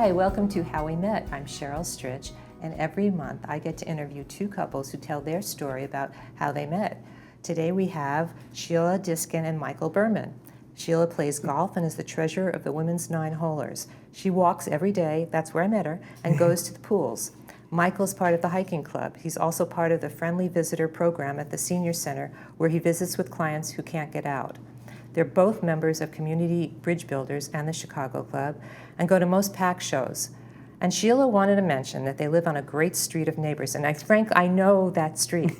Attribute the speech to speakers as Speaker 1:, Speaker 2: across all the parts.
Speaker 1: Hi, welcome to How We Met. I'm Sheryl Strich, and every month I get to interview two couples who tell their story about how they met. Today we have Sheila Diskin and Michael Berman. Sheila plays golf and is the treasurer of the Women's Nine-Holers. She walks every day, that's where I met her, and goes to the pools. Michael's part of the hiking club. He's also part of the Friendly Visitor program at the Senior Center, where he visits with clients who can't get out. They're both members of Community Bridge Builders and the Chicago Club and go to most PAC shows. And Sheila wanted to mention that they live on a great street of neighbors. And I know that street.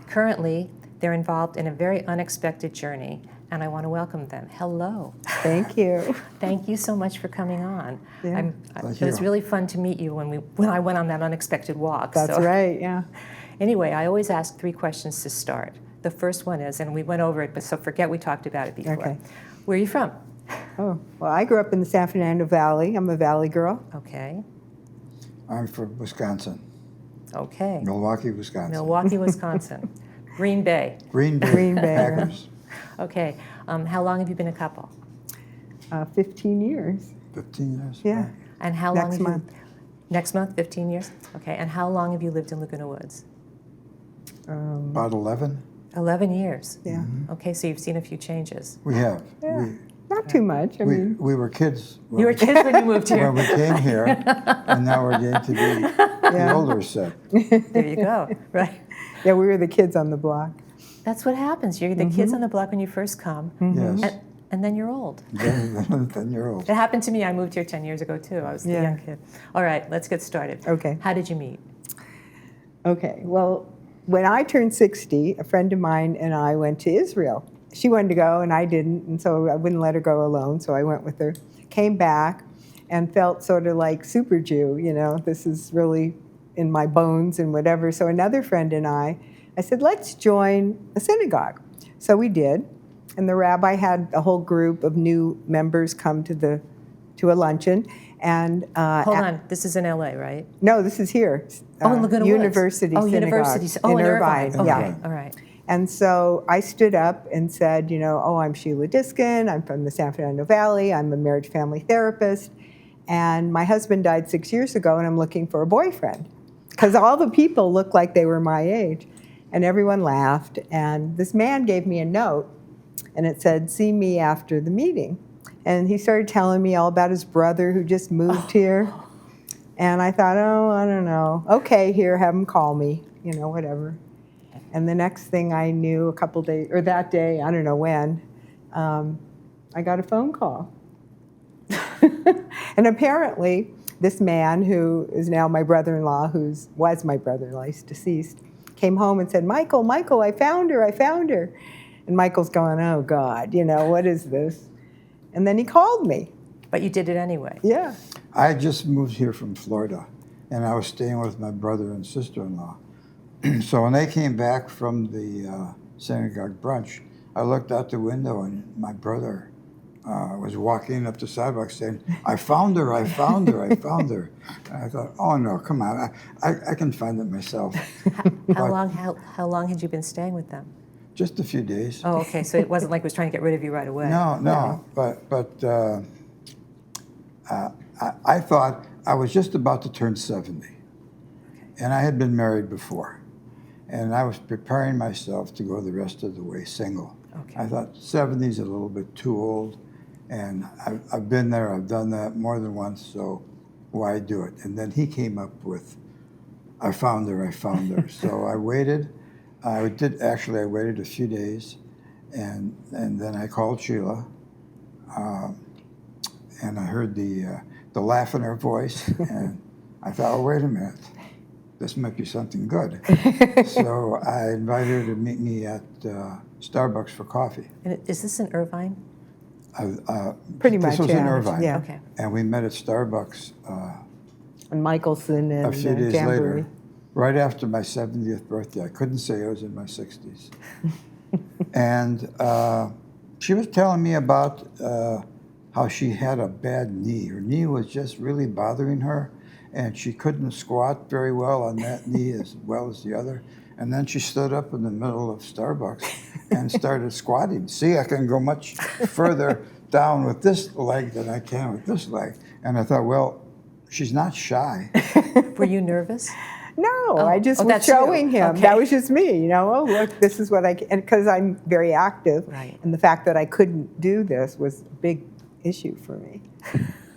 Speaker 1: Currently, they're involved in a very unexpected journey, and I want to welcome them. Hello.
Speaker 2: Thank you.
Speaker 1: Thank you so much for coming on.
Speaker 2: Yeah.
Speaker 1: It was really fun to meet you when I went on that unexpected walk.
Speaker 2: That's right, yeah.
Speaker 1: Anyway, I always ask 3 questions to start. The first one is, and we went over it, but so forget we talked about it before.
Speaker 2: Okay.
Speaker 1: Where are you from?
Speaker 2: Oh, well, I grew up in the San Fernando Valley. I'm a Valley girl.
Speaker 1: Okay.
Speaker 3: I'm from Wisconsin.
Speaker 1: Okay.
Speaker 3: Milwaukee, Wisconsin.
Speaker 1: Milwaukee, Wisconsin. Green Bay.
Speaker 3: Green Bay.
Speaker 2: Green Bay.
Speaker 3: Packers.
Speaker 1: Okay. How long have you been a couple?
Speaker 2: 15 years.
Speaker 3: 15 years.
Speaker 2: Yeah.
Speaker 1: And how long
Speaker 2: Next
Speaker 1: have
Speaker 2: month.
Speaker 1: you? Next month, 15 years? Okay. And how long have you lived in Laguna Woods?
Speaker 3: About 11.
Speaker 1: 11 years.
Speaker 2: Yeah.
Speaker 1: Okay, so you've seen a few changes.
Speaker 3: We have.
Speaker 2: Yeah. Not too much. I mean,
Speaker 3: We were kids.
Speaker 1: You were kids when you moved here.
Speaker 3: When we came here, and now we're getting to be the older set.
Speaker 1: There you go. Right.
Speaker 2: yeah, we were the kids on the block.
Speaker 1: That's what happens. You're the kids on the block when you first come,
Speaker 3: Yes.
Speaker 1: and then you're old.
Speaker 3: Then you're old.
Speaker 1: It happened to me. I moved here 10 years ago, too. I was the
Speaker 2: Yeah.
Speaker 1: young kid. All right, let's get started.
Speaker 2: Okay.
Speaker 1: How did you meet?
Speaker 2: Okay, well, when I turned 60, a friend of mine and I went to Israel. She wanted to go and I didn't, and so I wouldn't let her go alone, so I went with her. Came back and felt sort of like super Jew, you know, this is really in my bones and whatever. So another friend and I said, let's join a synagogue. So we did, and the rabbi had a whole group of new members come to a luncheon. And
Speaker 1: Hold on. This is in L.A., right?
Speaker 2: no, this is here.
Speaker 1: In Laguna Woods.
Speaker 2: University
Speaker 1: Oh,
Speaker 2: Synagogue
Speaker 1: University. Oh, in Irvine. Okay.
Speaker 2: Yeah.
Speaker 1: All right.
Speaker 2: And so I stood up and said, you know, oh, I'm Sheila Diskin. I'm from the San Fernando Valley. I'm a marriage family therapist. And my husband died 6 years ago, and I'm looking for a boyfriend. Because all the people looked like they were my age. And everyone laughed. And this man gave me a note, and it said, see me after the meeting. And he started telling me all about his brother who just moved here. And I thought, oh, I don't know. Okay, here, have him call me, you know, whatever. And the next thing I knew, a couple days, or that day, I don't know when, I got a phone call. And apparently, this man who is now my brother-in-law, was my brother-in-law, he's deceased, came home and said, Michael, I found her. And Michael's going, oh, God, you know, what is this? And then he called me.
Speaker 1: But you did it anyway.
Speaker 2: Yeah.
Speaker 3: I just moved here from Florida, and I was staying with my brother and sister-in-law. So when they came back from the synagogue brunch, I looked out the window, and my brother was walking up the sidewalk saying, I found her. And I thought, oh, no, come on. I can find it myself.
Speaker 1: How long had you been staying with them?
Speaker 3: Just a few days.
Speaker 1: Oh, okay. So it wasn't like it was trying to get rid of you right away.
Speaker 3: No. But I thought I was just about to turn 70. And I had been married before. And I was preparing myself to go the rest of the way single.
Speaker 1: Okay.
Speaker 3: I thought 70 is a little bit too old. And I've been there, I've done that more than once, so why do it? And then he came up with, I found her. So I waited. I waited a few days, and then I called Sheila, and I heard the laugh in her voice, and I thought, oh, wait a minute, this might be something good. So I invited her to meet me at Starbucks for coffee.
Speaker 1: And is this in Irvine?
Speaker 2: Pretty much,
Speaker 3: This was in Irvine.
Speaker 2: Yeah.
Speaker 1: Okay.
Speaker 3: And we met at Starbucks
Speaker 2: And Michelson and
Speaker 3: a few days
Speaker 2: Jamboree.
Speaker 3: later, right after my 70th birthday. I couldn't say I was in my 60s. And she was telling me about how she had a bad knee. Her knee was just really bothering her, and she couldn't squat very well on that knee as well as the other. And then she stood up in the middle of Starbucks and started squatting. See, I can go much further down with this leg than I can with this leg. And I thought, well, she's not shy.
Speaker 1: Were you nervous?
Speaker 2: No, I just was
Speaker 1: that's you.
Speaker 2: showing him.
Speaker 1: Okay.
Speaker 2: That was just me, you know. Oh, look, this is what I can. And because I'm very active,
Speaker 1: Right.
Speaker 2: and the fact that I couldn't do this was a big issue for me.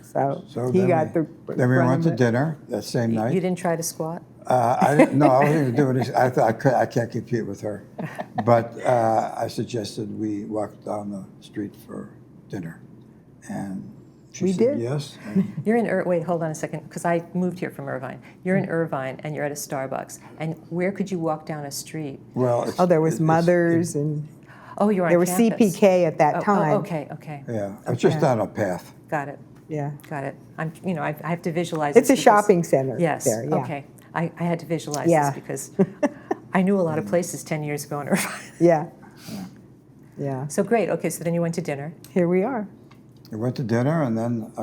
Speaker 2: So he
Speaker 3: then
Speaker 2: got the.
Speaker 3: Then we
Speaker 2: brunt
Speaker 3: went
Speaker 2: of
Speaker 3: to
Speaker 2: it.
Speaker 3: dinner that same night.
Speaker 1: You didn't try to squat?
Speaker 3: I didn't, no, I wasn't even doing this. I thought I can't compete with her. But I suggested we walk down the street for dinner. And she
Speaker 2: We
Speaker 3: said
Speaker 2: did.
Speaker 3: yes. And
Speaker 1: You're in wait, hold on a second, because I moved here from Irvine. You're in Irvine, and you're at a Starbucks. And where could you walk down a street?
Speaker 3: well, it's,
Speaker 2: Oh, there was
Speaker 3: it's-
Speaker 2: Mothers, and
Speaker 1: Oh, you're on
Speaker 2: there was
Speaker 1: campus.
Speaker 2: CPK at that
Speaker 1: Oh,
Speaker 2: time.
Speaker 1: oh, okay, okay.
Speaker 3: Yeah, it's just on a path.
Speaker 1: Got it,
Speaker 2: Yeah,
Speaker 1: got it. I have to visualize
Speaker 2: it's a
Speaker 1: this because-
Speaker 2: shopping center.
Speaker 1: Yes,
Speaker 2: there, yeah.
Speaker 1: okay. I had to visualize
Speaker 2: Yeah.
Speaker 1: this because I knew a lot of places 10 years ago in Irvine.
Speaker 2: Yeah, yeah.
Speaker 1: So great, okay, so then you went to dinner.
Speaker 2: Here we are.
Speaker 3: We went to dinner and then,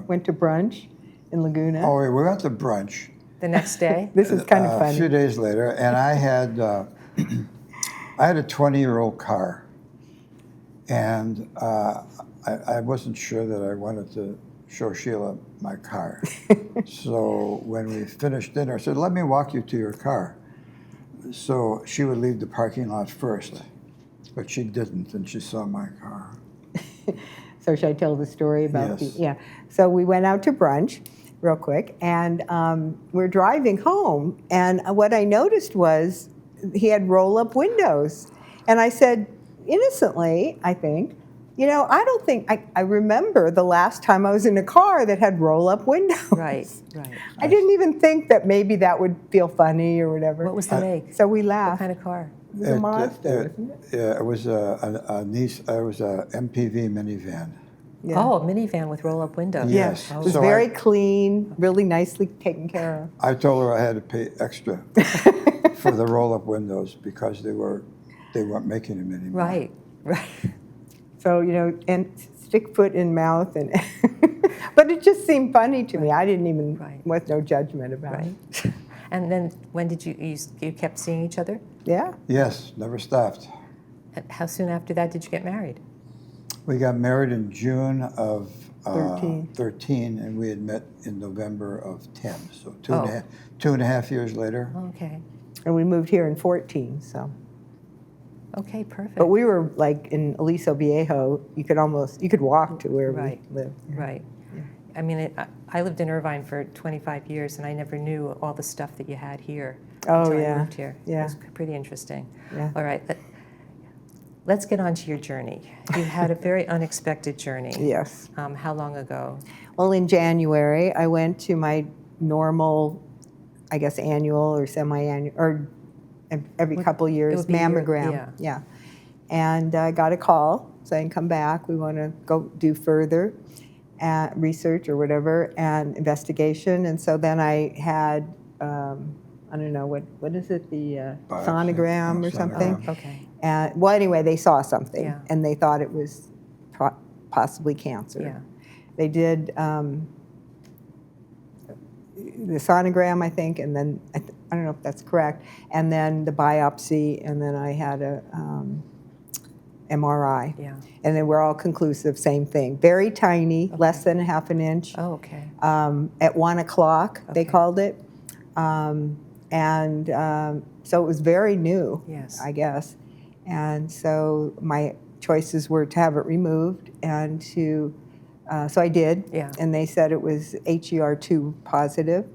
Speaker 2: Went to brunch in Laguna.
Speaker 3: we went to brunch
Speaker 1: The next day?
Speaker 2: This is kind of
Speaker 3: a few
Speaker 2: funny.
Speaker 3: days later, and I had I had a 20-year-old car, and I wasn't sure that I wanted to show Sheila my car. So when we finished dinner, I said, "Let me walk you to your car." So she would leave the parking lot first, but she didn't, and she saw my car.
Speaker 2: So should I tell the story about
Speaker 3: Yes.
Speaker 2: the, yeah. So we went out to brunch real quick, and we're driving home, and what I noticed was he had roll-up windows. And I said, innocently, I think, you know, I don't think, I remember the last time I was in a car that had roll-up windows.
Speaker 1: Right, right.
Speaker 2: I didn't even think that maybe that would feel funny or whatever.
Speaker 1: What was the make?
Speaker 2: So we
Speaker 1: What
Speaker 2: laughed.
Speaker 1: kind of car?
Speaker 2: It was a Mazda, isn't it?
Speaker 3: Yeah, it was a MPV minivan.
Speaker 2: Yeah.
Speaker 1: Oh, a minivan with roll-up windows.
Speaker 3: Yes.
Speaker 2: It was
Speaker 3: So
Speaker 2: very
Speaker 3: I-
Speaker 2: clean, really nicely taken care of.
Speaker 3: I told her I had to pay extra for the roll-up windows because they weren't making them anymore.
Speaker 1: Right, right.
Speaker 2: So, you know, and stick foot in mouth, and but it just seemed funny to me. I didn't even,
Speaker 1: Right.
Speaker 2: with no judgment about
Speaker 1: Right.
Speaker 2: it.
Speaker 1: And then when did you kept seeing each other?
Speaker 2: Yeah.
Speaker 3: Yes, never stopped.
Speaker 1: And how soon after that did you get married?
Speaker 3: We got married in June of
Speaker 2: 13.
Speaker 3: 13, and we had met in November of 10. So
Speaker 1: Oh.
Speaker 3: 2.5 years later.
Speaker 1: Okay,
Speaker 2: And we moved here in 14, so.
Speaker 1: okay, perfect.
Speaker 2: But we were like in Aliso Viejo, you could walk to where
Speaker 1: Right.
Speaker 2: we lived.
Speaker 1: Right. I mean, I lived in Irvine for 25 years, and I never knew all the stuff that you had here
Speaker 2: Oh,
Speaker 1: until I
Speaker 2: yeah.
Speaker 1: moved here.
Speaker 2: Yeah.
Speaker 1: It was pretty interesting.
Speaker 2: Yeah.
Speaker 1: All right, let's get on to your journey. You had a very unexpected journey.
Speaker 2: Yes.
Speaker 1: How long ago?
Speaker 2: Well, in January, I went to my normal, I guess, annual or semi-annual, or every couple years,
Speaker 1: would be your-
Speaker 2: mammogram. Yeah. And I got a call saying, come back, we want to go do further research or whatever, and investigation. And so then I had, I don't know, what is it, the
Speaker 3: Biopsy.
Speaker 2: sonogram or
Speaker 3: Sonogram.
Speaker 2: something?
Speaker 1: Okay.
Speaker 2: Well, anyway, they saw something,
Speaker 1: Yeah.
Speaker 2: and they thought it was possibly cancer.
Speaker 1: Yeah.
Speaker 2: They did the sonogram, I think, and then I don't know if that's correct, and then the biopsy, and then I had a MRI.
Speaker 1: Yeah.
Speaker 2: And they were all conclusive, same thing. Very tiny, less than a half an inch.
Speaker 1: Oh, okay.
Speaker 2: At 1 o'clock, they
Speaker 1: Okay.
Speaker 2: called it. So it was very new,
Speaker 1: Yes.
Speaker 2: I guess. And so my choices were to have it removed and to, so I did.
Speaker 1: Yeah.
Speaker 2: And they said it was HER2 positive,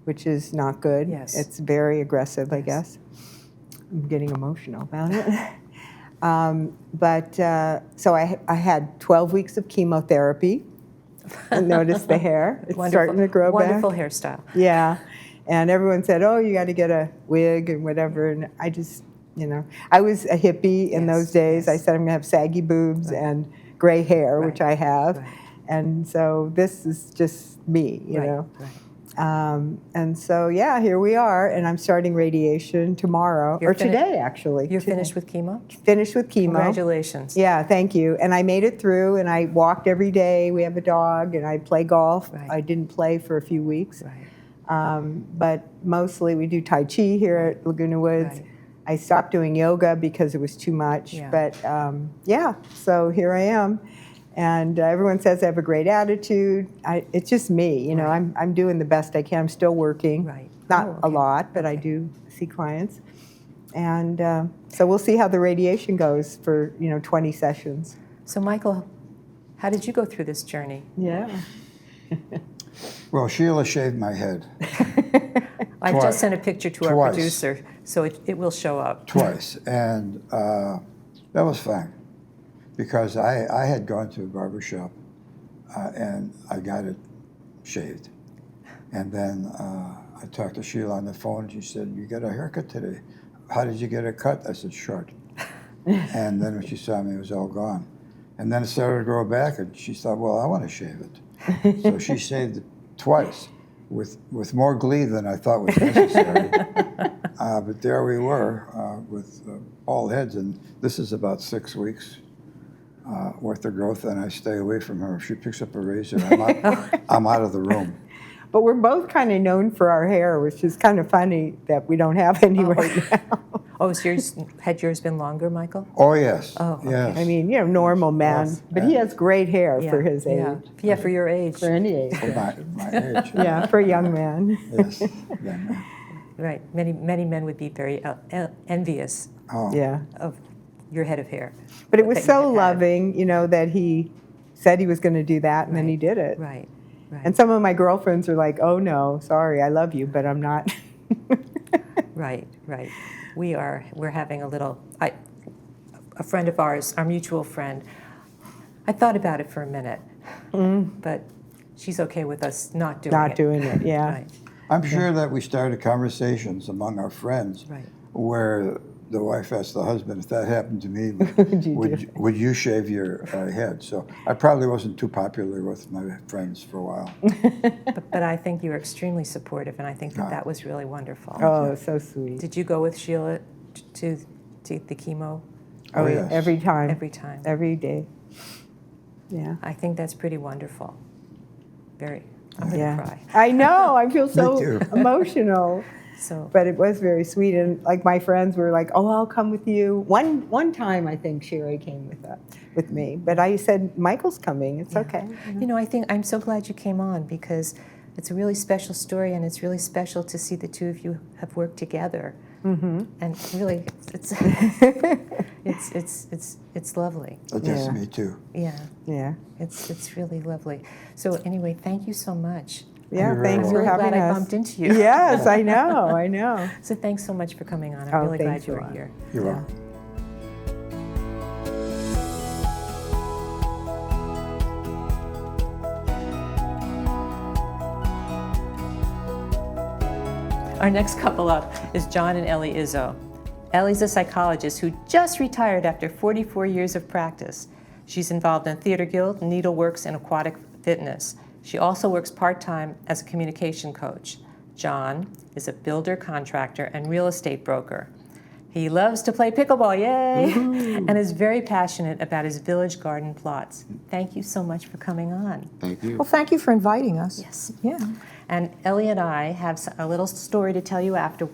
Speaker 2: which is not good.
Speaker 1: Yes.
Speaker 2: It's very aggressive, I
Speaker 1: Yes.
Speaker 2: guess. I'm getting emotional about it. So I had 12 weeks of chemotherapy. And notice the hair. It's starting to grow
Speaker 1: Wonderful
Speaker 2: back.
Speaker 1: hairstyle.
Speaker 2: Yeah. And everyone said, oh, you got to get a wig and whatever. And I just, you know, I was a hippie in
Speaker 1: Yes,
Speaker 2: those days. I
Speaker 1: yes.
Speaker 2: said I'm going to have saggy boobs and gray hair, which
Speaker 1: Right,
Speaker 2: I have.
Speaker 1: right.
Speaker 2: And so this is just me, you
Speaker 1: Right,
Speaker 2: know.
Speaker 1: right.
Speaker 2: And so, yeah, here we are. And I'm starting radiation tomorrow,
Speaker 1: You're
Speaker 2: or today, actually.
Speaker 1: You're
Speaker 2: today.
Speaker 1: finished with chemo?
Speaker 2: Finished with chemo.
Speaker 1: Congratulations.
Speaker 2: Yeah, thank you. And I made it through, and I walked every day. We have a dog, and I play golf.
Speaker 1: Right.
Speaker 2: I didn't play for a few weeks.
Speaker 1: Right.
Speaker 2: But mostly we do Tai Chi here at Laguna Woods.
Speaker 1: Right.
Speaker 2: I stopped doing yoga because it was too much.
Speaker 1: Yeah.
Speaker 2: But yeah, so here I am. And everyone says I have a great attitude. It's just me, you know.
Speaker 1: Right.
Speaker 2: I'm doing the best I can. I'm still working,
Speaker 1: Right.
Speaker 2: not
Speaker 1: Oh,
Speaker 2: a
Speaker 1: okay.
Speaker 2: lot, but I
Speaker 1: Okay.
Speaker 2: do see clients. And so we'll see how the radiation goes for 20 sessions.
Speaker 1: So, Michael, how did you go through this journey?
Speaker 2: Yeah.
Speaker 3: Well, Sheila shaved my head
Speaker 1: I
Speaker 3: Twice.
Speaker 1: just sent a picture to our
Speaker 3: Twice.
Speaker 1: producer, so it will show up.
Speaker 3: twice, and that was fine because I had gone to a barber shop and I got it shaved. And then I talked to Sheila on the phone, and she said, "You got a haircut today. How did you get it cut?" I said, "Short." And then when she saw me, it was all gone. And then it started to grow back, and she thought, "Well, I want to shave it." So she shaved it twice with more glee than I thought was necessary. But there we were with bald heads, and this is about 6 weeks worth of growth, and I stay away from her. If she picks up a razor, I'm out of the room.
Speaker 2: But we're both kind of known for our hair, which is kind of funny that we don't have any right now.
Speaker 1: Oh, so had yours been longer, Michael?
Speaker 3: Oh, yes.
Speaker 1: Oh, okay.
Speaker 3: Yes.
Speaker 2: I mean, normal man,
Speaker 3: Yes.
Speaker 2: but he has great hair for his age.
Speaker 1: Yeah, for your age.
Speaker 2: For any age.
Speaker 3: For my age.
Speaker 2: Yeah, for a young man.
Speaker 3: Yes. Yeah, man.
Speaker 1: Right. Many men would be very envious
Speaker 3: Oh.
Speaker 2: Yeah.
Speaker 1: of your head of hair.
Speaker 2: But it was
Speaker 1: that you
Speaker 2: so
Speaker 1: had had.
Speaker 2: loving, that he said he was going to do that, and then he
Speaker 1: Right.
Speaker 2: did it.
Speaker 1: Right. Right.
Speaker 2: And some of my girlfriends are like, "Oh no, sorry, I love you, but I'm not."
Speaker 1: Right. Right. We're having a little. A friend of ours, our mutual friend. I thought about it for a minute, but she's okay with us not doing it.
Speaker 2: Not doing it, yeah.
Speaker 1: Right.
Speaker 3: I'm sure that we started conversations among our friends
Speaker 1: Right.
Speaker 3: where the wife asked the husband, if that happened to me,
Speaker 2: Would you
Speaker 3: would you shave your head? So I probably wasn't too popular with my friends for a while.
Speaker 1: But I think you were extremely supportive, and I think that was really wonderful.
Speaker 2: Oh, so sweet.
Speaker 1: Did you go with Sheila to the chemo
Speaker 2: Oh,
Speaker 3: yes.
Speaker 2: every time.
Speaker 1: every time?
Speaker 2: Every day. Yeah.
Speaker 1: I think that's pretty wonderful. Very. I'm gonna
Speaker 2: Yeah.
Speaker 1: cry.
Speaker 2: I know. I feel so
Speaker 3: too.
Speaker 2: emotional.
Speaker 1: So
Speaker 2: But it was very sweet, and like my friends were like, "Oh, I'll come with you." One time, I think Sherry came with me, but I said, "Michael's coming. It's okay."
Speaker 1: I think I'm so glad you came on because it's a really special story, and it's really special to see the two of you have worked together. Mm-hmm. And really, it's lovely.
Speaker 3: That's
Speaker 2: Yeah.
Speaker 3: me too.
Speaker 1: Yeah,
Speaker 2: Yeah.
Speaker 1: it's really lovely. So anyway, thank you so much.
Speaker 2: Yeah.
Speaker 3: You're very
Speaker 2: Thanks
Speaker 1: I'm
Speaker 2: for
Speaker 1: really
Speaker 2: having
Speaker 1: glad I
Speaker 2: us.
Speaker 1: bumped into you.
Speaker 2: Yes, I know. I know.
Speaker 1: So thanks so much for coming on. I'm
Speaker 2: Oh,
Speaker 1: really glad
Speaker 2: thanks
Speaker 1: you
Speaker 2: a
Speaker 1: were
Speaker 2: lot.
Speaker 1: here.
Speaker 3: You're
Speaker 2: Yeah.
Speaker 3: welcome.
Speaker 1: Our next couple up is John and Ellie Izzo. Ellie's a psychologist who just retired after 44 years of practice. She's involved in Theater Guild, Needleworks, and aquatic fitness. She also works part-time as a communication coach. John is a builder, contractor, and real estate broker. He loves to play pickleball, yay! And is very passionate about his village garden plots. Thank you so much for coming on.
Speaker 4: Thank you.
Speaker 5: Well, thank you for inviting us.
Speaker 1: Yes.
Speaker 5: Yeah.
Speaker 1: And Ellie and I have a little story to tell you after,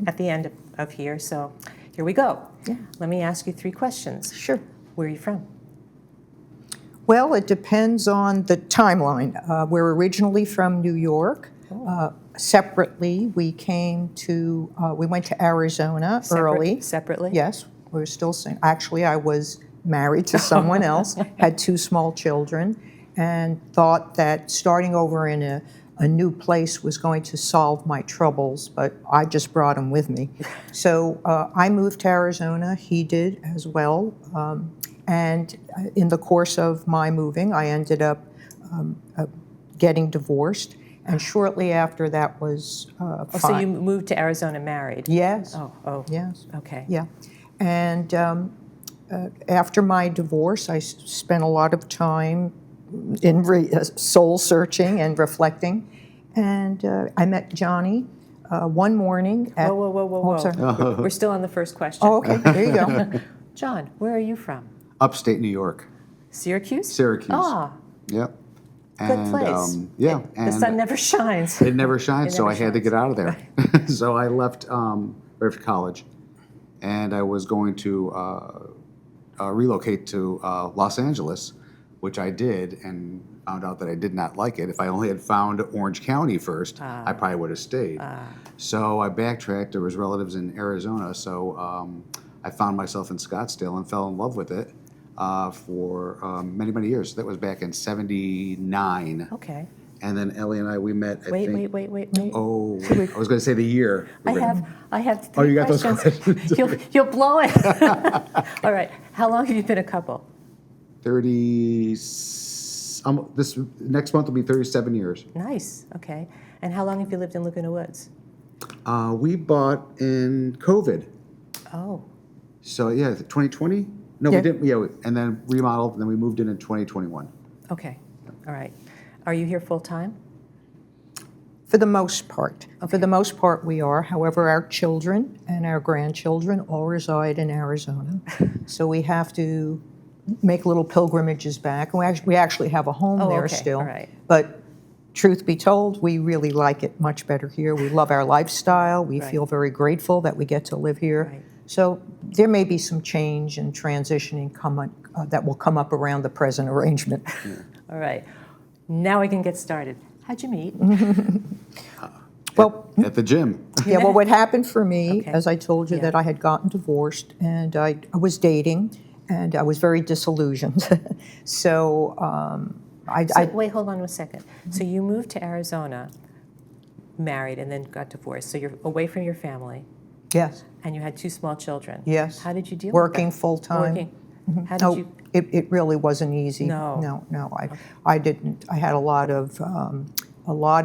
Speaker 1: at the end of here. So here we go.
Speaker 5: Yeah.
Speaker 1: Let me ask you 3 questions.
Speaker 5: Sure.
Speaker 1: Where are you from?
Speaker 5: Well, it depends on the timeline. We're originally from New York. Separately, we went to Arizona early.
Speaker 1: Separately?
Speaker 5: Yes, we're still saying. Actually, I was married to someone else, had 2 small children, and thought that starting over in a new place was going to solve my troubles, but I just brought them with me. So I moved to Arizona. He did as well. And in the course of my moving, I ended up getting divorced. And shortly after that was fine.
Speaker 1: So you moved to Arizona married?
Speaker 5: Yes.
Speaker 1: Oh.
Speaker 5: Yes.
Speaker 1: Okay.
Speaker 5: Yeah. And after my divorce, I spent a lot of time in soul searching and reflecting. And I met Johnny one morning at...
Speaker 1: Whoa.
Speaker 5: Oh, I'm sorry.
Speaker 1: We're still on the first question.
Speaker 5: Oh, okay. There you go.
Speaker 1: John, where are you from?
Speaker 4: Upstate New York,
Speaker 1: Syracuse?
Speaker 4: Syracuse.
Speaker 1: Ah,
Speaker 4: Yep.
Speaker 1: good place.
Speaker 4: Yeah.
Speaker 1: The sun never shines.
Speaker 4: It never shines,
Speaker 1: It
Speaker 4: so
Speaker 1: never
Speaker 4: I had to
Speaker 1: shines.
Speaker 4: get out of there. So I left right after college, and I was going to relocate to Los Angeles, which I did, and found out that I did not like it. If I only had found Orange County first, I probably would have stayed. So I backtracked. There was relatives in Arizona, so I found myself in Scottsdale and fell in love with it for many, many years. That was back in '79.
Speaker 1: Okay.
Speaker 4: And then Ellie and I, we met, I
Speaker 1: Wait.
Speaker 4: think. Oh, I was going to say the year.
Speaker 1: I have
Speaker 4: Oh,
Speaker 1: three
Speaker 4: you got those
Speaker 1: questions.
Speaker 4: questions?
Speaker 1: You'll blow it. All right. How long have you been a couple?
Speaker 4: 30, this next month will be 37 years.
Speaker 1: Nice. Okay. And how long have you lived in Laguna Woods?
Speaker 4: We bought in COVID.
Speaker 1: Oh.
Speaker 4: So yeah, 2020? No,
Speaker 5: Yeah.
Speaker 4: we didn't, yeah, and then remodeled, and then we moved in 2021.
Speaker 1: Okay. All right. Are you here full time?
Speaker 5: For the most part. For the most part, we are. However, our children and our grandchildren all reside in Arizona. So we have to make little pilgrimages back. And we actually have a home
Speaker 1: Oh,
Speaker 5: there
Speaker 1: okay.
Speaker 5: still.
Speaker 1: All right.
Speaker 5: But truth be told, we really like it much better here. We love our lifestyle. We
Speaker 1: Right.
Speaker 5: feel very grateful that we get to live here.
Speaker 1: Right.
Speaker 5: So there may be some change and transitioning that will come up around the present arrangement.
Speaker 1: All right. Now we can get started. How'd you meet?
Speaker 5: Well,
Speaker 4: At the gym.
Speaker 5: yeah, well, what happened for me,
Speaker 1: Okay.
Speaker 5: as I told you,
Speaker 1: Yeah.
Speaker 5: that I had gotten divorced and I was dating and I was very disillusioned. So
Speaker 1: Wait, hold on a second. So you moved to Arizona, married, and then got divorced. So you're away from your family,
Speaker 5: yes,
Speaker 1: and you had two small children.
Speaker 5: yes.
Speaker 1: How did you deal
Speaker 5: Working
Speaker 1: with that?
Speaker 5: full-time.
Speaker 1: Working. How did
Speaker 5: No,
Speaker 1: you?
Speaker 5: it really wasn't easy.
Speaker 1: No.
Speaker 5: No. I didn't. I had a lot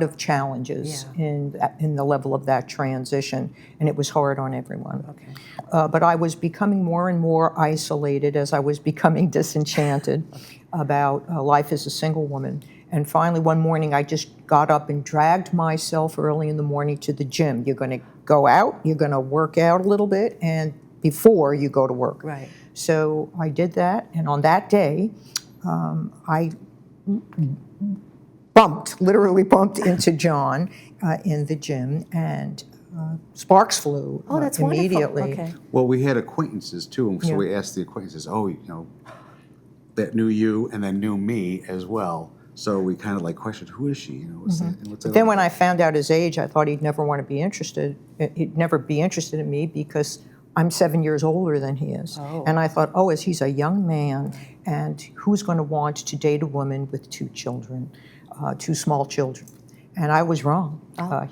Speaker 5: of challenges
Speaker 1: Yeah.
Speaker 5: in the level of that transition, and it was hard on everyone.
Speaker 1: Okay.
Speaker 5: But I was becoming more and more isolated as I was becoming disenchanted about life as a single woman. And finally, one morning, I just got up and dragged myself early in the morning to the gym. You're going to go out, you're going to work out a little bit, and before you go to work.
Speaker 1: Right.
Speaker 5: So I did that, and on that day, I literally bumped into John in the gym, and sparks flew
Speaker 1: Oh, that's
Speaker 5: immediately.
Speaker 1: wonderful. Okay.
Speaker 4: Well, we had acquaintances too, and so
Speaker 5: Yeah.
Speaker 4: we asked the acquaintances, that knew you and then knew me as well. So we kind of like questioned, who is she? What's that? What's that
Speaker 5: Then
Speaker 4: all
Speaker 5: when
Speaker 4: about?
Speaker 5: I found out his age, I thought he'd never want to be interested. He'd never be interested in me because I'm 7 years older than he is.
Speaker 1: Oh.
Speaker 5: And I thought, as he's a young man, and who's going to want to date a woman with two children, two small children? And I was wrong.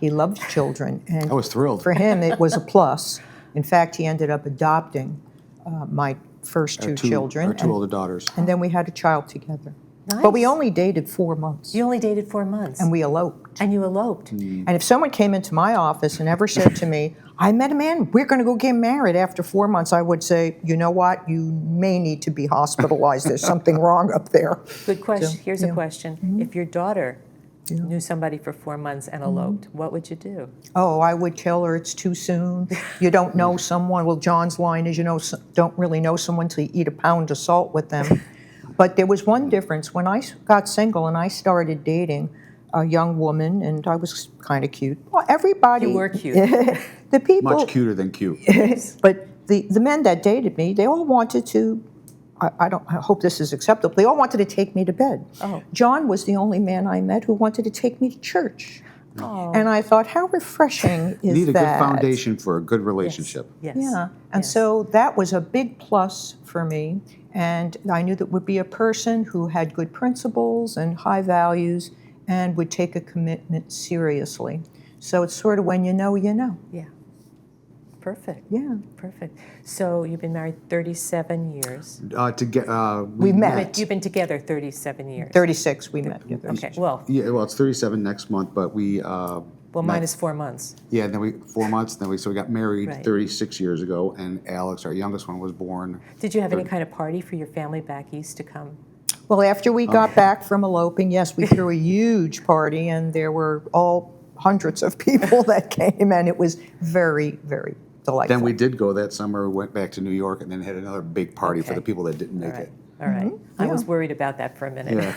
Speaker 5: He loved children. And
Speaker 4: I was thrilled.
Speaker 5: for him, it was a plus. In fact, he ended up adopting my first two children.
Speaker 4: Our two older daughters.
Speaker 5: And then we had a child together.
Speaker 1: Nice.
Speaker 5: But we only dated 4 months.
Speaker 1: You only dated 4 months.
Speaker 5: And we eloped.
Speaker 1: And you eloped.
Speaker 5: And if someone came into my office and ever said to me, I met a man, we're going to go get married after 4 months, I would say, you know what, you may need to be hospitalized. There's something wrong up there.
Speaker 1: Good question.
Speaker 5: So,
Speaker 1: Here's
Speaker 5: yeah.
Speaker 1: a question. If your daughter knew somebody for 4 months and eloped, what would you do?
Speaker 5: Oh, I would tell her it's too soon. You don't know someone. Well, John's line is, don't really know someone till you eat a pound of salt with them. But there was one difference. When I got single and I started dating a young woman, and I was kind of cute. Well, everybody.
Speaker 1: You were cute.
Speaker 5: The people.
Speaker 4: Much cuter than cute.
Speaker 5: But the men that dated me, they all wanted to, I hope this is acceptable, they all wanted to take me to bed.
Speaker 1: Oh.
Speaker 5: John was the only man I met who wanted to take me to church.
Speaker 1: Oh.
Speaker 5: And I thought, how refreshing
Speaker 4: You
Speaker 5: is
Speaker 4: need a
Speaker 5: that?
Speaker 4: good foundation for a good relationship.
Speaker 1: Yes.
Speaker 5: Yeah, and
Speaker 1: Yes.
Speaker 5: so that was a big plus for me. And I knew that would be a person who had good principles and high values and would take a commitment seriously. So it's sort of when you know, you know.
Speaker 1: Yeah. Perfect.
Speaker 5: Yeah.
Speaker 1: Perfect. So you've been married 37 years.
Speaker 5: We met.
Speaker 1: But you've been together 37 years.
Speaker 5: 36 we met. Yeah,
Speaker 1: Okay. Well,
Speaker 4: Yeah, well, it's 37 next month, but we.
Speaker 1: well, minus 4 months.
Speaker 4: Yeah, and then 4 months. So we got married
Speaker 1: Right.
Speaker 4: 36 years ago, and Alex, our youngest one, was born.
Speaker 1: Did you have any kind of party for your family back east to come?
Speaker 5: Well, after we got back from eloping, yes, we threw a huge party, and there were all hundreds of people that came, and it was very, very delightful.
Speaker 4: Then we did go that summer. We went back to New York, and then had another big party for
Speaker 1: Okay.
Speaker 4: the people that didn't
Speaker 1: All
Speaker 4: make
Speaker 1: right.
Speaker 4: it.
Speaker 1: All right. I
Speaker 5: Yeah.
Speaker 1: was worried about that for a minute.
Speaker 4: Yeah.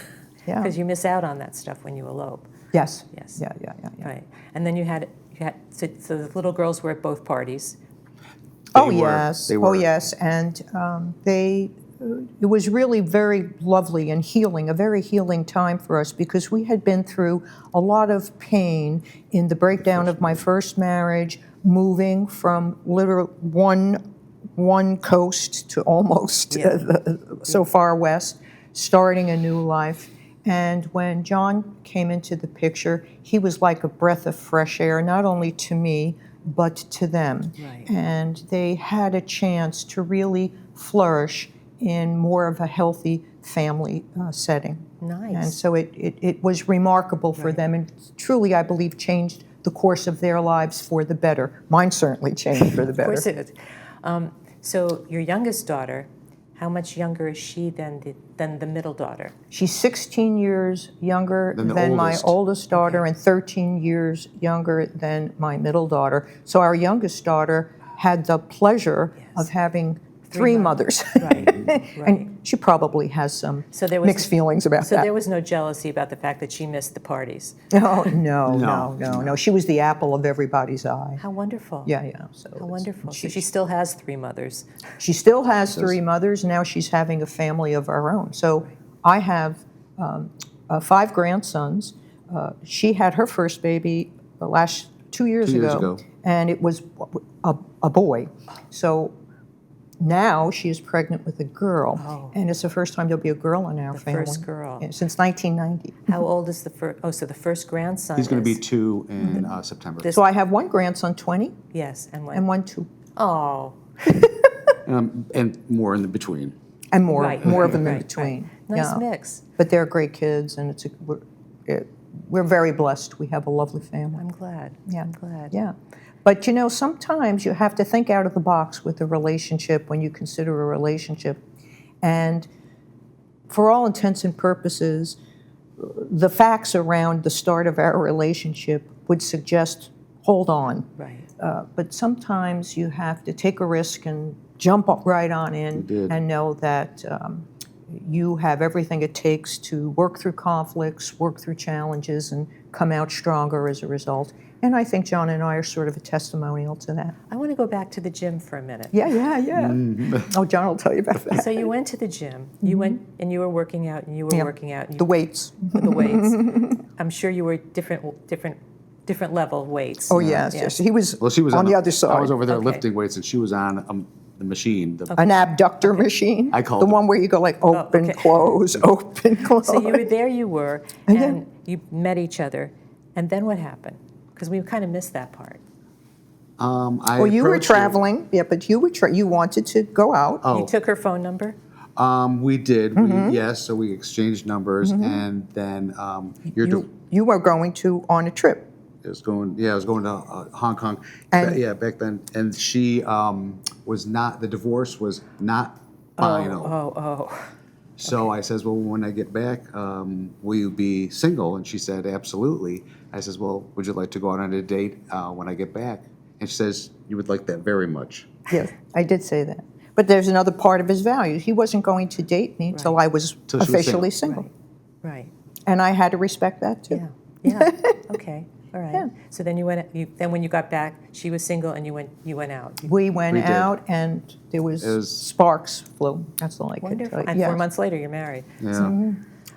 Speaker 5: Yeah.
Speaker 1: Because you miss out on that stuff when you elope.
Speaker 5: Yes.
Speaker 1: Yes.
Speaker 5: Yeah.
Speaker 1: Right. And then you had so the little girls were at both parties.
Speaker 5: Oh
Speaker 4: They were.
Speaker 5: yes.
Speaker 4: They
Speaker 5: Oh
Speaker 4: were.
Speaker 5: yes. And they it was really very lovely and healing, a very healing time for us because we had been through a lot of pain in the breakdown of my first marriage, moving from literal one coast to almost so far west, starting a new life. And when John came into the picture, he was like a breath of fresh air, not only to me, but to them.
Speaker 1: Right.
Speaker 5: And they had a chance to really flourish in more of a healthy family setting.
Speaker 1: Nice.
Speaker 5: And so it was remarkable for them, and truly, I believe, changed the course of their lives for the better. Mine certainly changed for the better.
Speaker 1: Of course it is. So your youngest daughter, how much younger is she than the middle daughter?
Speaker 5: She's 16 years younger
Speaker 4: Than the
Speaker 5: than my
Speaker 4: oldest.
Speaker 5: oldest daughter and 13 years younger than my middle daughter. So our youngest daughter had the pleasure of having three mothers.
Speaker 1: Right, right.
Speaker 5: And she probably has some
Speaker 1: So there was
Speaker 5: mixed feelings about
Speaker 1: So
Speaker 5: that.
Speaker 1: there was no jealousy about the fact that she missed the parties.
Speaker 5: Oh, no. She was the apple of everybody's eye.
Speaker 1: How wonderful.
Speaker 5: Yeah. So
Speaker 1: How
Speaker 5: it's-
Speaker 1: wonderful. So she still has three mothers.
Speaker 5: She still has three mothers. Now she's having a family of our own. So I have 5 grandsons. She had her first baby 2 years
Speaker 4: 2 years
Speaker 5: ago,
Speaker 4: ago.
Speaker 5: and it was a boy. So now she is pregnant with a girl, and it's the first time there'll be a girl in our family.
Speaker 1: first girl.
Speaker 5: Yeah, since 1990.
Speaker 1: How old is the first? Oh, so the first grandson.
Speaker 4: He's going to be
Speaker 1: is-
Speaker 4: 2 in September.
Speaker 5: So I have one grandson, 20,
Speaker 1: Yes, and when?
Speaker 5: and one 2,
Speaker 1: Oh,
Speaker 4: And more in the between.
Speaker 5: and more
Speaker 1: Right,
Speaker 5: of them in
Speaker 1: right,
Speaker 5: between.
Speaker 1: right. Nice
Speaker 5: Yeah.
Speaker 1: mix.
Speaker 5: But they're great kids, and we're very blessed. We have a lovely family.
Speaker 1: I'm glad.
Speaker 5: Yeah.
Speaker 1: I'm glad.
Speaker 5: Yeah. But sometimes you have to think out of the box with a relationship when you consider a relationship. And for all intents and purposes, the facts around the start of our relationship would suggest hold on.
Speaker 1: Right.
Speaker 5: But sometimes you have to take a risk and jump right on in
Speaker 4: did.
Speaker 5: and know that you have everything it takes to work through conflicts, work through challenges, and come out stronger as a result. And I think John and I are sort of a testimonial to that.
Speaker 1: I want to go back to the gym for a minute.
Speaker 5: Yeah. Oh, John will tell you about that.
Speaker 1: So you went to the gym. You went and you were working out, and you were
Speaker 5: Yeah.
Speaker 1: working out. And
Speaker 5: The weights.
Speaker 1: the weights. I'm sure you were different level weights.
Speaker 5: Oh, yes. He was,
Speaker 4: Well, she was
Speaker 5: on the other side.
Speaker 4: I was over there
Speaker 1: Okay.
Speaker 4: lifting weights, and she was on the machine.
Speaker 5: An abductor machine.
Speaker 4: I called
Speaker 5: the
Speaker 4: it.
Speaker 5: one where you go like open,
Speaker 1: okay.
Speaker 5: close, open, close.
Speaker 1: So you were there. You were,
Speaker 5: And
Speaker 1: and
Speaker 5: then-
Speaker 1: you met each other, and then what happened? Because we kind of missed that part.
Speaker 4: Well,
Speaker 5: you were traveling, but you wanted to go out.
Speaker 4: Oh.
Speaker 1: You took her phone number.
Speaker 4: We did.
Speaker 5: Mm-hmm.
Speaker 4: Yes, so we exchanged numbers, and then
Speaker 5: You were going on a trip.
Speaker 4: I was going to Hong Kong.
Speaker 5: And-
Speaker 4: Back then, and she was not. The divorce was not final.
Speaker 1: Oh.
Speaker 4: So I says, well, when I get back, will you be single? And she said, absolutely. I says, well, would you like to go out on a date when I get back? And she says, you would like that very much.
Speaker 5: Yes, I did say that. But there's another part of his values. He wasn't going to date me until I was
Speaker 4: Till she was
Speaker 5: officially single.
Speaker 1: Right.
Speaker 5: And I had to respect that too.
Speaker 1: Yeah. Okay. All right.
Speaker 5: Yeah.
Speaker 1: So then you went. Then when you got back, she was single, and you went out.
Speaker 5: We went
Speaker 4: We did.
Speaker 5: out and there was,
Speaker 4: It was-
Speaker 5: sparks flew. That's all I can
Speaker 1: Wonderful.
Speaker 5: tell you.
Speaker 1: And
Speaker 5: Yes.
Speaker 1: 4 months later, you're married.
Speaker 4: Yeah.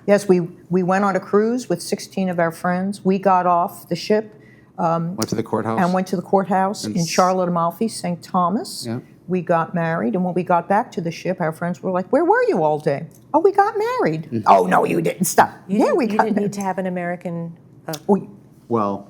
Speaker 5: Yes, we went on a cruise with 16 of our friends. We got off the ship
Speaker 4: Went to the courthouse.
Speaker 5: and went to the courthouse in Charlotte Amalfi, St. Thomas.
Speaker 4: Yeah.
Speaker 5: We got married, and when we got back to the ship, our friends were like, "Where were you all day?" "Oh, we got married." "Oh, no, you didn't. Stop."
Speaker 1: You
Speaker 5: "Yeah,
Speaker 1: didn't,
Speaker 5: we
Speaker 1: you
Speaker 5: got
Speaker 1: didn't
Speaker 5: married."
Speaker 1: need to have an American.
Speaker 4: Well,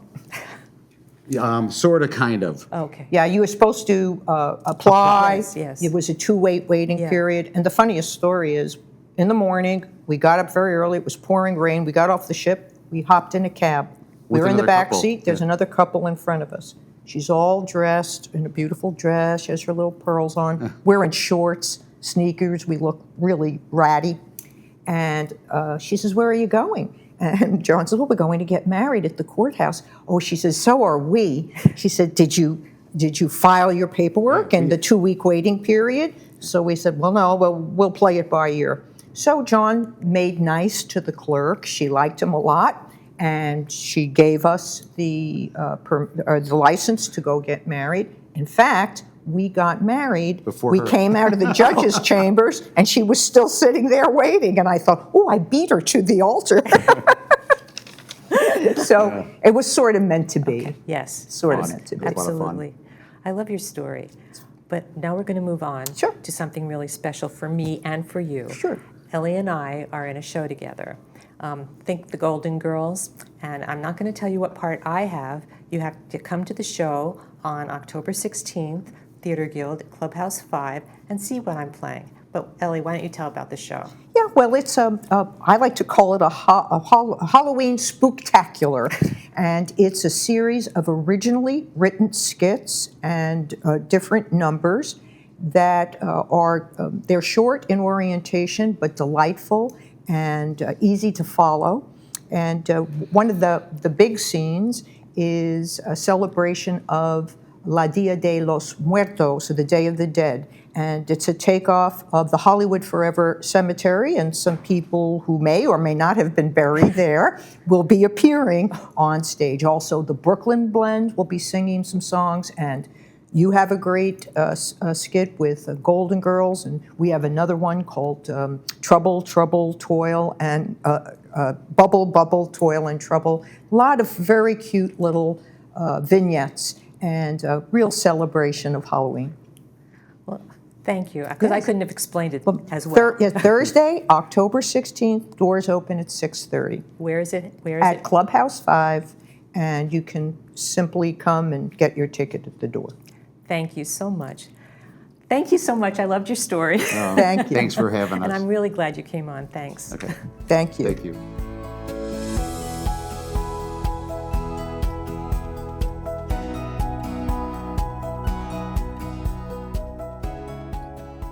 Speaker 4: sort of, kind of.
Speaker 1: Okay.
Speaker 5: Yeah, you were supposed to apply.
Speaker 1: Yes.
Speaker 5: It was a 2-week waiting
Speaker 1: Yeah.
Speaker 5: period. And the funniest story is, in the morning, we got up very early. It was pouring rain. We got off the ship. We hopped in a cab. We
Speaker 4: With
Speaker 5: were in the
Speaker 4: another
Speaker 5: back
Speaker 4: couple.
Speaker 5: seat. There's
Speaker 4: Yeah.
Speaker 5: another couple in front of us. She's all dressed in a beautiful dress. She has her little pearls on. We're in shorts, sneakers. We look really ratty. And she says, "Where are you going?" And John says, "Well, we're going to get married at the courthouse." "Oh," she says, "so are we." She said, Did you file your paperwork in the 2-week waiting period?" So we said, "Well, no, we'll play it by ear." So John made nice to the clerk. She liked him a lot, and she gave us the license to go get married. In fact, we got married,
Speaker 4: Before
Speaker 5: we
Speaker 4: her.
Speaker 5: came out of the judge's chambers, and she was still sitting there waiting. And I thought, oh, I beat her to the altar. So it was sort of meant to be.
Speaker 1: Yes.
Speaker 5: Sort of
Speaker 4: Awesome.
Speaker 5: meant to be.
Speaker 4: That's a lot of fun.
Speaker 1: Absolutely. I love your story. But now we're going to move on
Speaker 5: Sure.
Speaker 1: to something really special for me and for you.
Speaker 5: Sure.
Speaker 1: Ellie and I are in a show together. Think the Golden Girls, and I'm not going to tell you what part I have. You have to come to the show on October 16th, Theater Guild, Clubhouse 5, and see what I'm playing. But Ellie, why don't you tell about the show?
Speaker 5: Yeah, well, it's I like to call it a Halloween spooktacular, and it's a series of originally written skits and different numbers that they're short in orientation but delightful and easy to follow. And one of the big scenes is a celebration of La Dia de los Muertos, so the Day of the Dead. And it's a takeoff of the Hollywood Forever Cemetery, and some people who may or may not have been buried there will be appearing on stage. Also, the Brooklyn Blend will be singing some songs, and you have a great skit with Golden Girls, and we have another one called Trouble, Trouble, Toil, and Bubble, Bubble, Toil, and Trouble. A lot of very cute little vignettes and a real celebration of Halloween.
Speaker 1: Well, thank you, because I
Speaker 5: Yes.
Speaker 1: couldn't have explained it as well.
Speaker 5: Thursday, October 16th, doors open at 6:30
Speaker 1: Where is it? Where is
Speaker 5: at
Speaker 1: it?
Speaker 5: Clubhouse 5, and you can simply come and get your ticket at the door.
Speaker 1: Thank you so much. Thank you so much. I loved your story.
Speaker 5: Thank you.
Speaker 4: Thanks for having
Speaker 1: And
Speaker 4: us.
Speaker 1: I'm really glad you came on. Thanks.
Speaker 4: Okay,
Speaker 5: Thank you.
Speaker 4: thank you.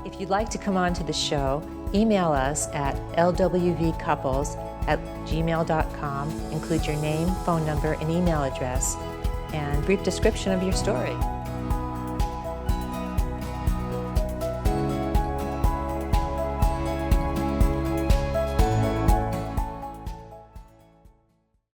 Speaker 1: If you'd like to come on to the show, email us at lwvcouples@gmail.com. Include your name, phone number, and email address, and brief description of your story.